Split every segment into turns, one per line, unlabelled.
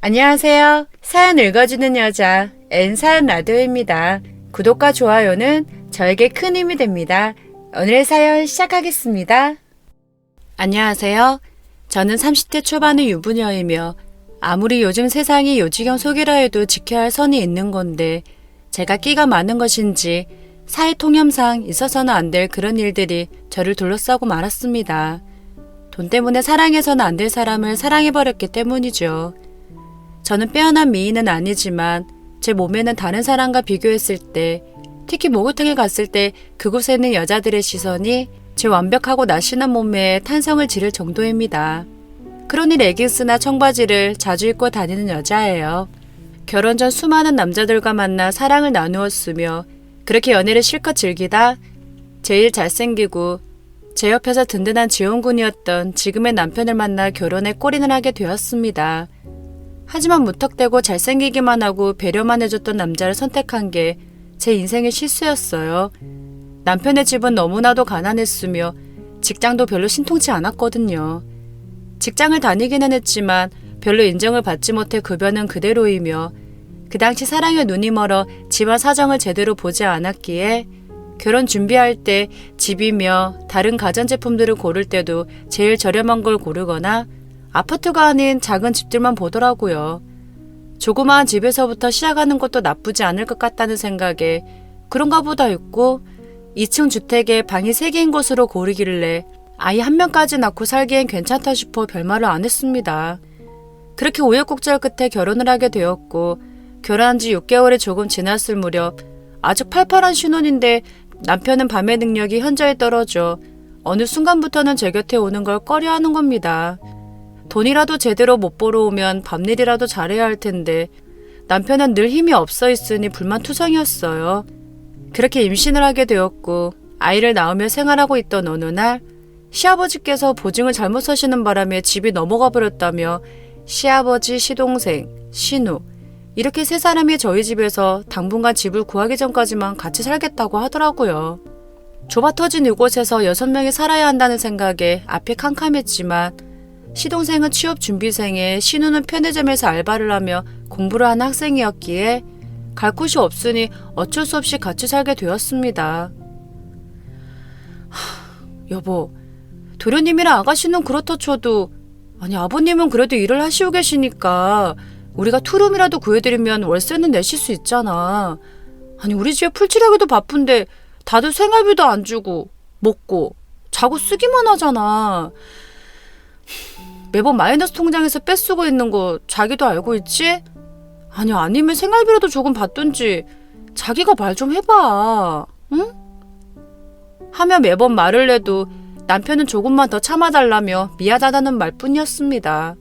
안녕하세요. 사연 읽어주는 여자 N사연 라디오입니다. 구독과 좋아요는 저에게 큰 힘이 됩니다. 오늘의 사연 시작하겠습니다. 안녕하세요. 저는 30대 초반의 유부녀이며 아무리 요즘 세상이 요지경 속이라 해도 지켜야 할 선이 있는 건데 제가 끼가 많은 것인지 사회 통념상 있어서는 안 될 그런 일들이 저를 둘러싸고 말았습니다. 돈 때문에 사랑해서는 안 될 사람을 사랑해버렸기 때문이죠. 저는 빼어난 미인은 아니지만 제 몸에는 다른 사람과 비교했을 때, 특히 목욕탕에 갔을 때 그곳에 있는 여자들의 시선이 제 완벽하고 날씬한 몸에 탄성을 지를 정도입니다. 그러니 레깅스나 청바지를 자주 입고 다니는 여자예요. 결혼 전 수많은 남자들과 만나 사랑을 나누었으며 그렇게 연애를 실컷 즐기다 제일 잘생기고 제 옆에서 든든한 지원군이었던 지금의 남편을 만나 결혼에 골인을 하게 되었습니다. 하지만 무턱대고 잘생기기만 하고 배려만 해줬던 남자를 선택한 게 제 인생의 실수였어요. 남편의 집은 너무나도 가난했으며 직장도 별로 신통치 않았거든요. 직장을 다니기는 했지만 별로 인정을 받지 못해 급여는 그대로이며 그 당시 사랑에 눈이 멀어 집안 사정을 제대로 보지 않았기에 결혼 준비할 때 집이며 다른 가전제품들을 고를 때도 제일 저렴한 걸 고르거나 아파트가 아닌 작은 집들만 보더라고요. 조그마한 집에서부터 시작하는 것도 나쁘지 않을 것 같다는 생각에 그런가 보다 했고 2층 주택에 방이 3개인 곳으로 고르길래 아이 1명까지 낳고 살기엔 괜찮다 싶어 별말을 안 했습니다. 그렇게 우여곡절 끝에 결혼을 하게 되었고 결혼한 지 6개월이 조금 지났을 무렵 아주 팔팔한 신혼인데 남편은 밤의 능력이 현저히 떨어져 어느 순간부터는 제 곁에 오는 걸 꺼려하는 겁니다. 돈이라도 제대로 못 벌어오면 밤일이라도 잘해야 할 텐데 남편은 늘 힘이 없어 있으니 불만투성이었어요. 그렇게 임신을 하게 되었고 아이를 낳으며 생활하고 있던 어느 날 시아버지께서 보증을 잘못 서시는 바람에 집이 넘어가 버렸다며 시아버지, 시동생, 신우 이렇게 3사람이 저희 집에서 당분간 집을 구하기 전까지만 같이 살겠다고 하더라고요. 좁아터진 이곳에서 6명이 살아야 한다는 생각에 앞이 캄캄했지만 시동생은 취업준비생에 신우는 편의점에서 알바를 하며 공부를 하는 학생이었기에 갈 곳이 없으니 어쩔 수 없이 같이 살게 되었습니다. 여보, 도련님이랑 아가씨는 그렇다 쳐도 아니 아버님은 그래도 일을 하시고 계시니까 우리가 투룸이라도 구해드리면 월세는 내실 수 있잖아. 아니 우리 집에 풀칠하기도 바쁜데 다들 생활비도 안 주고 먹고 자고 쓰기만 하잖아. 매번 마이너스 통장에서 빼쓰고 있는 거 자기도 알고 있지? 아니 아니면 생활비라도 조금 받든지 자기가 말 좀 해봐. 응? 하며 매번 말을 해도 남편은 조금만 더 참아달라며 미안하다는 말뿐이었습니다.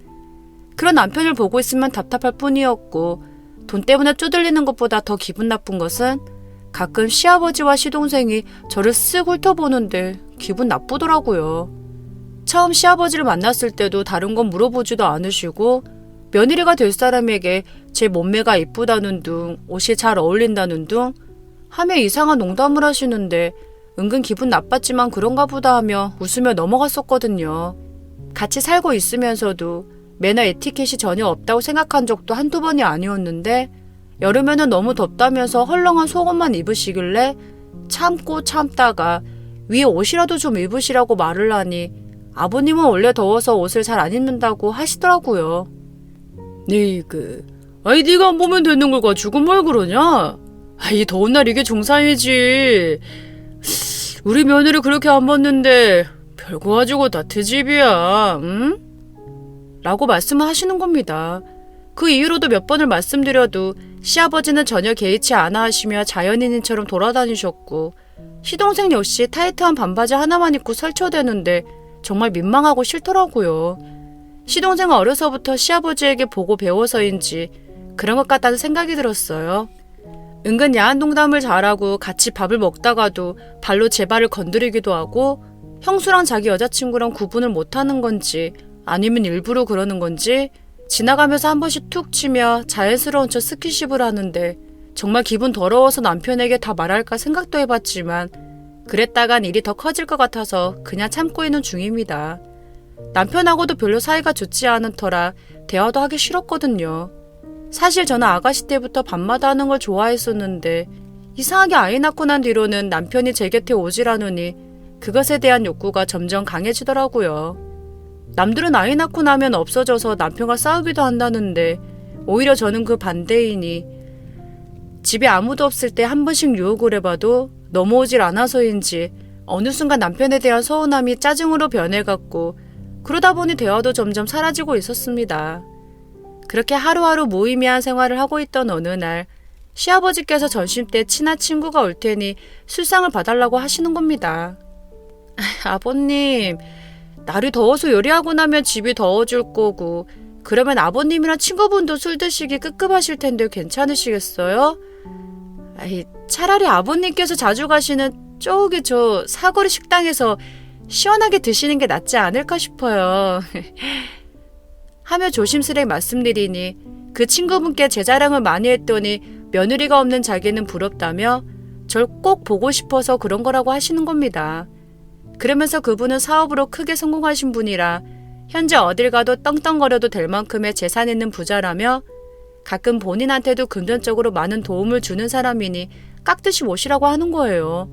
그런 남편을 보고 있으면 답답할 뿐이었고 돈 때문에 쪼들리는 것보다 더 기분 나쁜 것은 가끔 시아버지와 시동생이 저를 쓱 훑어보는데 기분 나쁘더라고요. 처음 시아버지를 만났을 때도 다른 건 물어보지도 않으시고 며느리가 될 사람에게 제 몸매가 이쁘다는 둥, 옷이 잘 어울린다는 둥 하며 이상한 농담을 하시는데 은근 기분 나빴지만 그런가 보다 하며 웃으며 넘어갔었거든요. 같이 살고 있으면서도 매너 에티켓이 전혀 없다고 생각한 적도 한두 번이 아니었는데 여름에는 너무 덥다면서 헐렁한 속옷만 입으시길래 참고 참다가 위에 옷이라도 좀 입으시라고 말을 하니 아버님은 원래 더워서 옷을 잘 안 입는다고 하시더라고요. 아니 네가 안 보면 되는 걸 가지고 뭘 그러냐? 이 더운 날 이게 정상이지. 우리 며느리 그렇게 안 봤는데 별거 가지고 다 트집이야. 응? 라고 말씀을 하시는 겁니다. 그 이후로도 몇 번을 말씀드려도 시아버지는 전혀 개의치 않아 하시며 자연인처럼 돌아다니셨고 시동생 역시 타이트한 반바지 하나만 입고 설쳐대는데 정말 민망하고 싫더라고요. 시동생은 어려서부터 시아버지에게 보고 배워서인지 그런 것 같다는 생각이 들었어요. 은근 야한 농담을 잘하고 같이 밥을 먹다가도 발로 제 발을 건드리기도 하고 형수랑 자기 여자친구랑 구분을 못하는 건지 아니면 일부러 그러는 건지 지나가면서 한 번씩 툭 치며 자연스러운 척 스킨십을 하는데 정말 기분 더러워서 남편에게 다 말할까 생각도 해봤지만 그랬다간 일이 더 커질 것 같아서 그냥 참고 있는 중입니다. 남편하고도 별로 사이가 좋지 않은 터라 대화도 하기 싫었거든요. 사실 저는 아가씨 때부터 밤마다 하는 걸 좋아했었는데 이상하게 아이 낳고 난 뒤로는 남편이 제 곁에 오질 않으니 그것에 대한 욕구가 점점 강해지더라고요. 남들은 아이 낳고 나면 없어져서 남편과 싸우기도 한다는데 오히려 저는 그 반대이니 집에 아무도 없을 때 한 번씩 유혹을 해봐도 넘어오질 않아서인지 어느 순간 남편에 대한 서운함이 짜증으로 변해갔고 그러다 보니 대화도 점점 사라지고 있었습니다. 그렇게 하루하루 무의미한 생활을 하고 있던 어느 날 시아버지께서 점심 때 친한 친구가 올 테니 술상을 봐달라고 하시는 겁니다. 아버님, 날이 더워서 요리하고 나면 집이 더워질 거고 그러면 아버님이랑 친구분도 술 드시기 끄급하실 텐데 괜찮으시겠어요? 차라리 아버님께서 자주 가시는 저기 저 사거리 식당에서 시원하게 드시는 게 낫지 않을까 싶어요. 하며 조심스레 말씀드리니 그 친구분께 제 자랑을 많이 했더니 며느리가 없는 자기는 부럽다며 절 꼭 보고 싶어서 그런 거라고 하시는 겁니다. 그러면서 그분은 사업으로 크게 성공하신 분이라 현재 어딜 가도 떵떵거려도 될 만큼의 재산 있는 부자라며 가끔 본인한테도 금전적으로 많은 도움을 주는 사람이니 깍듯이 모시라고 하는 거예요.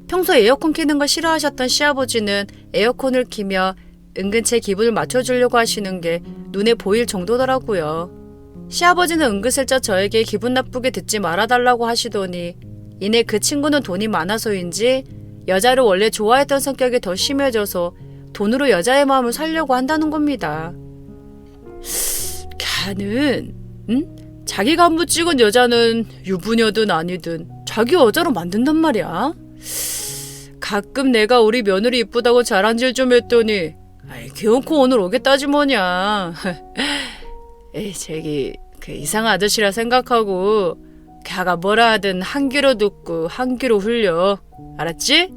평소 에어컨 켜는 걸 싫어하셨던 시아버지는 에어컨을 키며 은근 제 기분을 맞춰주려고 하시는 게 눈에 보일 정도더라고요. 시아버지는 은근슬쩍 저에게 기분 나쁘게 듣지 말아달라고 하시더니 이내 그 친구는 돈이 많아서인지 여자를 원래 좋아했던 성격이 더 심해져서 돈으로 여자의 마음을 살려고 한다는 겁니다. 걔는 자기가 한번 찍은 여자는 유부녀든 아니든 자기 여자로 만든단 말이야. 가끔 내가 우리 며느리 이쁘다고 자랑질 좀 했더니 귀여운코 오늘 오겠다지 뭐냐. 저기 그 이상한 아저씨라 생각하고 걔가 뭐라 하든 한 귀로 듣고 한 귀로 흘려. 알았지?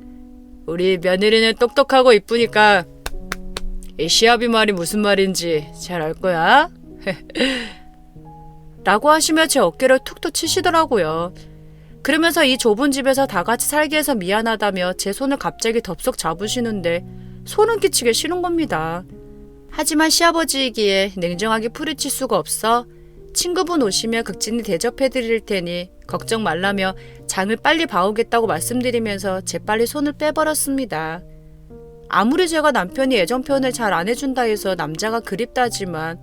우리 며느리는 똑똑하고 이쁘니까 이 시아비 말이 무슨 말인지 잘 알 거야. 라고 하시며 제 어깨를 툭툭 치시더라고요. 그러면서 이 좁은 집에서 다 같이 살게 해서 미안하다며 제 손을 갑자기 덥석 잡으시는데 소름 끼치게 싫은 겁니다. 하지만 시아버지이기에 냉정하게 풀이칠 수가 없어 친구분 오시면 극진히 대접해드릴 테니 걱정 말라며 장을 빨리 봐오겠다고 말씀드리면서 재빨리 손을 빼버렸습니다. 아무리 제가 남편이 애정 표현을 잘 안 해준다 해서 남자가 그립다지만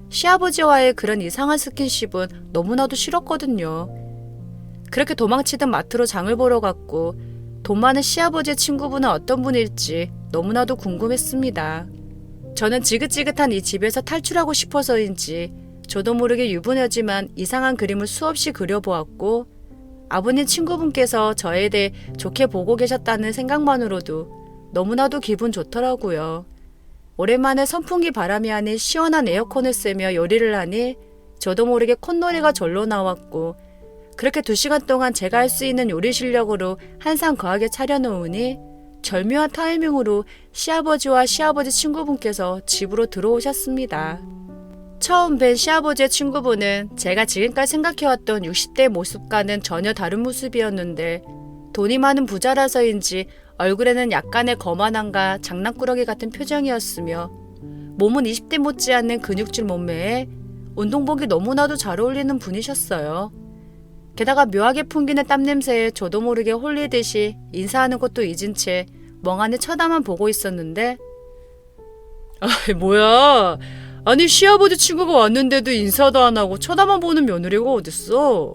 시아버지와의 그런 이상한 스킨십은 너무나도 싫었거든요. 그렇게 도망치던 마트로 장을 보러 갔고 돈 많은 시아버지의 친구분은 어떤 분일지 너무나도 궁금했습니다. 저는 지긋지긋한 이 집에서 탈출하고 싶어서인지 저도 모르게 유부녀지만 이상한 그림을 수없이 그려보았고 아버님 친구분께서 저에 대해 좋게 보고 계셨다는 생각만으로도 너무나도 기분 좋더라고요. 오랜만에 선풍기 바람이 아닌 시원한 에어컨을 쐬며 요리를 하니 저도 모르게 콧노래가 절로 나왔고 그렇게 2시간 동안 제가 할 수 있는 요리 실력으로 한 상 거하게 차려놓으니 절묘한 타이밍으로 시아버지와 시아버지 친구분께서 집으로 들어오셨습니다. 처음 뵌 시아버지의 친구분은 제가 지금까지 생각해왔던 60대 모습과는 전혀 다른 모습이었는데 돈이 많은 부자라서인지 얼굴에는 약간의 거만함과 장난꾸러기 같은 표정이었으며 몸은 20대 못지않는 근육질 몸매에 운동복이 너무나도 잘 어울리는 분이셨어요. 게다가 묘하게 풍기는 땀냄새에 저도 모르게 홀리듯이 인사하는 것도 잊은 채 멍하니 쳐다만 보고 있었는데 뭐야, 아니 시아버지 친구가 왔는데도 인사도 안 하고 쳐다만 보는 며느리가 어딨어.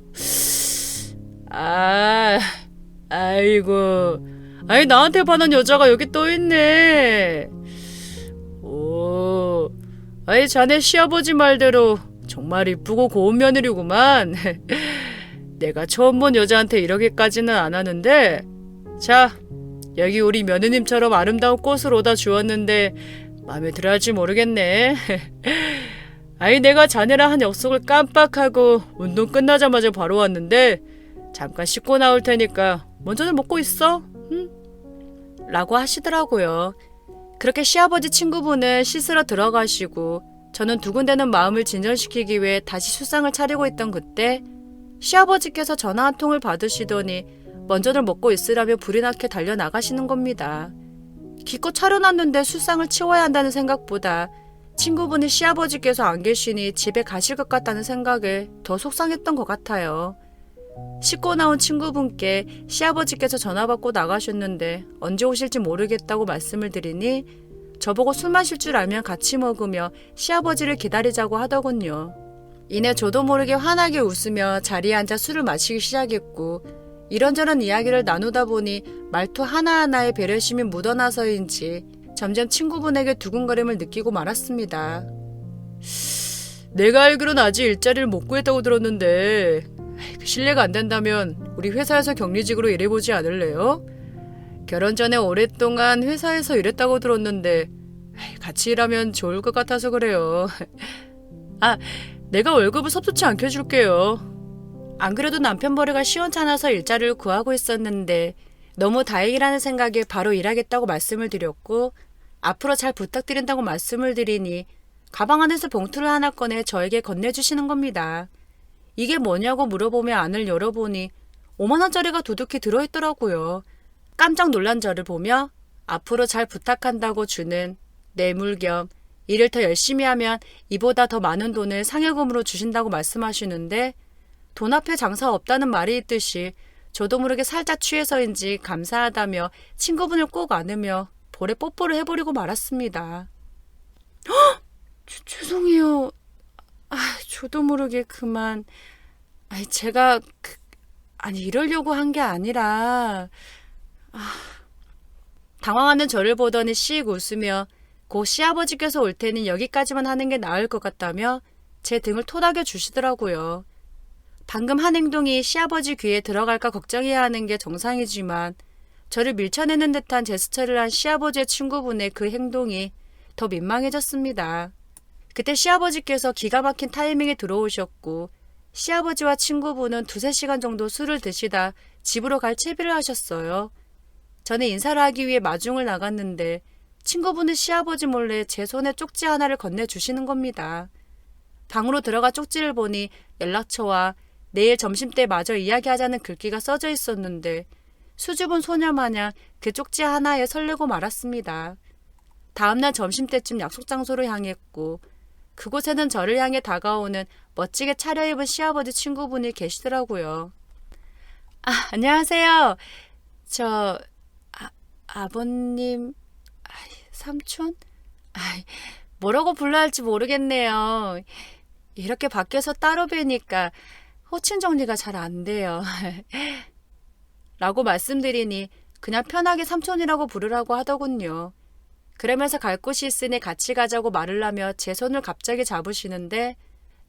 아이고, 아니 나한테 반한 여자가 여기 떠있네. 오, 아이 자네 시아버지 말대로 정말 이쁘고 고운 며느리구만. 내가 처음 본 여자한테 이러기까지는 안 하는데 자, 여기 우리 며느님처럼 아름다운 꽃을 오다 주었는데 마음에 들어할지 모르겠네. 아이 내가 자네랑 한 약속을 깜빡하고 운동 끝나자마자 바로 왔는데 잠깐 씻고 나올 테니까 먼저는 먹고 있어. 응? 라고 하시더라고요. 그렇게 시아버지 친구분은 씻으러 들어가시고 저는 두근대는 마음을 진정시키기 위해 다시 술상을 차리고 있던 그때 시아버지께서 전화 한 통을 받으시더니 먼저들 먹고 있으라며 불이 나게 달려나가시는 겁니다. 기껏 차려놨는데 술상을 치워야 한다는 생각보다 친구분이 시아버지께서 안 계시니 집에 가실 것 같다는 생각에 더 속상했던 것 같아요. 씻고 나온 친구분께 시아버지께서 전화 받고 나가셨는데 언제 오실지 모르겠다고 말씀을 드리니 저보고 술 마실 줄 알면 같이 먹으며 시아버지를 기다리자고 하더군요. 이내 저도 모르게 환하게 웃으며 자리에 앉아 술을 마시기 시작했고 이런저런 이야기를 나누다 보니 말투 하나하나에 배려심이 묻어나서인지 점점 친구분에게 두근거림을 느끼고 말았습니다. 내가 알기로는 아직 일자리를 못 구했다고 들었는데 실례가 안 된다면 우리 회사에서 격리직으로 일해보지 않을래요? 결혼 전에 오랫동안 회사에서 일했다고 들었는데 같이 일하면 좋을 것 같아서 그래요. 내가 월급을 섭섭치 않게 해줄게요. 안 그래도 남편 벌이가 시원찮아서 일자리를 구하고 있었는데 너무 다행이라는 생각에 바로 일하겠다고 말씀을 드렸고 앞으로 잘 부탁드린다고 말씀을 드리니 가방 안에서 봉투를 하나 꺼내 저에게 건네주시는 겁니다. 이게 뭐냐고 물어보며 안을 열어보니 5만 원짜리가 두둑히 들어있더라고요. 깜짝 놀란 저를 보며 앞으로 잘 부탁한다고 주는 뇌물 겸 일을 더 열심히 하면 이보다 더 많은 돈을 상여금으로 주신다고 말씀하시는데 돈 앞에 장사 없다는 말이 있듯이 저도 모르게 살짝 취해서인지 감사하다며 친구분을 꼭 안으며 볼에 뽀뽀를 해버리고 말았습니다. 죄송해요. 저도 모르게 그만. 제가 이러려고 한 게 아니라. 당황하는 저를 보더니 씩 웃으며 곧 시아버지께서 올 테니 여기까지만 하는 게 나을 것 같다며 제 등을 토닥여 주시더라고요. 방금 한 행동이 시아버지 귀에 들어갈까 걱정해야 하는 게 정상이지만 저를 밀쳐내는 듯한 제스처를 한 시아버지의 친구분의 그 행동이 더 민망해졌습니다. 그때 시아버지께서 기가 막힌 타이밍에 들어오셨고 시아버지와 친구분은 2-3시간 정도 술을 드시다 집으로 갈 채비를 하셨어요. 저는 인사를 하기 위해 마중을 나갔는데 친구분은 시아버지 몰래 제 손에 쪽지 하나를 건네주시는 겁니다. 방으로 들어가 쪽지를 보니 연락처와 내일 점심때 마저 이야기하자는 글귀가 써져 있었는데 수줍은 소녀마냥 그 쪽지 하나에 설레고 말았습니다. 다음날 점심때쯤 약속 장소로 향했고 그곳에는 저를 향해 다가오는 멋지게 차려입은 시아버지 친구분이 계시더라고요. 안녕하세요. 아버님, 삼촌? 뭐라고 불러야 할지 모르겠네요. 이렇게 밖에서 따로 뵈니까 호칭 정리가 잘 안 돼요. 라고 말씀드리니 그냥 편하게 삼촌이라고 부르라고 하더군요. 그러면서 갈 곳이 있으니 같이 가자고 말을 하며 제 손을 갑자기 잡으시는데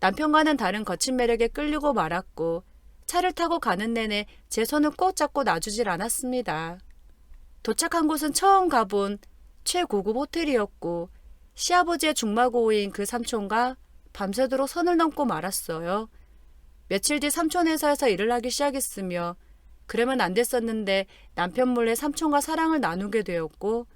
남편과는 다른 거친 매력에 끌리고 말았고 차를 타고 가는 내내 제 손을 꼭 잡고 놔주질 않았습니다. 도착한 곳은 처음 가본 최고급 호텔이었고 시아버지의 중마고우인 그 삼촌과 밤새도록 선을 넘고 말았어요. 며칠 뒤 삼촌 회사에서 일을 하기 시작했으며 그러면 안 됐었는데 남편 몰래 삼촌과 사랑을 나누게 되었고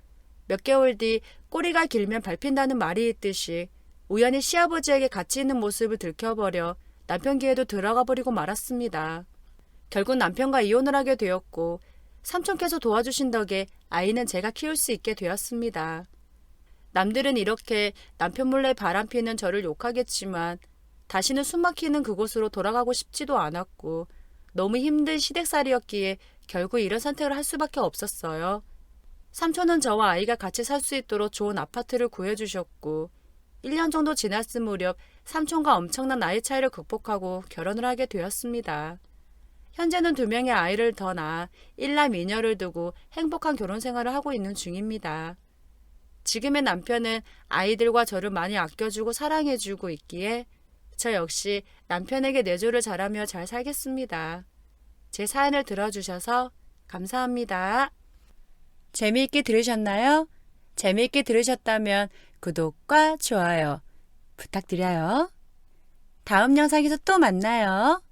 몇 개월 뒤 꼬리가 길면 밟힌다는 말이 있듯이 우연히 시아버지에게 같이 있는 모습을 들켜버려 남편 귀에도 들어가 버리고 말았습니다. 결국 남편과 이혼을 하게 되었고 삼촌께서 도와주신 덕에 아이는 제가 키울 수 있게 되었습니다. 남들은 이렇게 남편 몰래 바람피는 저를 욕하겠지만 다시는 숨막히는 그곳으로 돌아가고 싶지도 않았고 너무 힘든 시댁살이였기에 결국 이런 선택을 할 수밖에 없었어요. 삼촌은 저와 아이가 같이 살 수 있도록 좋은 아파트를 구해주셨고 1년 정도 지났을 무렵 삼촌과 엄청난 나이 차이를 극복하고 결혼을 하게 되었습니다. 현재는 2명의 아이를 더 낳아 1남 2녀를 두고 행복한 결혼 생활을 하고 있는 중입니다. 지금의 남편은 아이들과 저를 많이 아껴주고 사랑해주고 있기에 저 역시 남편에게 내조를 잘하며 잘 살겠습니다. 제 사연을 들어주셔서 감사합니다. 재미있게 들으셨나요? 재미있게 들으셨다면 구독과 좋아요 부탁드려요. 다음 영상에서 또 만나요.